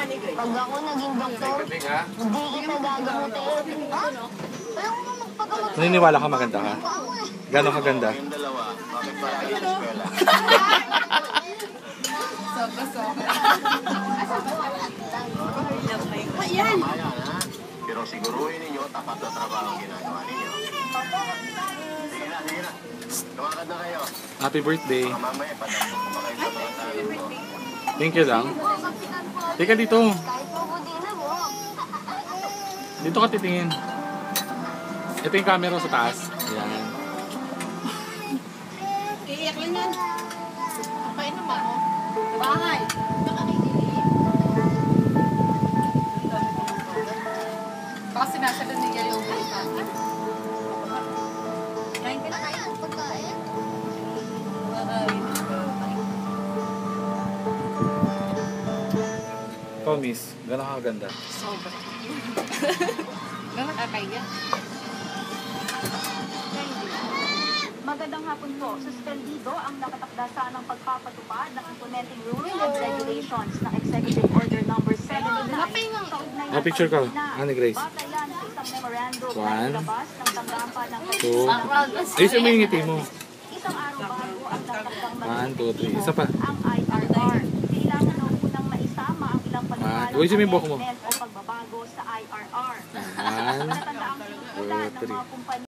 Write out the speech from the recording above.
Pag ako naging doktor, hindi kita gagamutin. Ha? Ayaw mo magpagamot. Naniniwala ka maganda ka? Gano'ng kaganda? Yung dalawa, bakit para kayo sa eskwela? Sobra-sobra. Ayan, ha? Pero siguruhin ninyo, tapat na trabaho ang ginagawa ninyo. Sige na, sige na. Tumakad na kayo. Happy birthday. Baka mamaya, padampo ko pa kayo sa mga tanong ko. Thank you lang. Teka dito. Kahit mabuti na mo. Dito ka titingin. Ito yung camera sa taas. Yan. Iiyak lang yan. Kapain naman, oh. Bahay. Baka nainilip. Baka sinasalan niya yung kita. Kain ka na kain. Pagkain? Oh, miss. Gano'ng kaganda? Sobra. Gano'n kakaya. Magandang hapon po. Suspendido ang nakatakda ng pagpapatupad ng implementing rules and regulations ng Executive Order Number 7 Oh, picture ka. Ani Grace. Batayan sa isang memorandum na One. ilabas ng tanggapan ng 2. Ayusin mo yung ngiti mo. isang araw bago ang natakdang 1, 2, 3. Isa pa. ang IRR. Kailangan daw unang maisama ang ilang paliwanag Uy, yung buhok mo. o pagbabago sa IRR. 1, Natatanda ang sinusulan ng 2, 3. mga kumpanya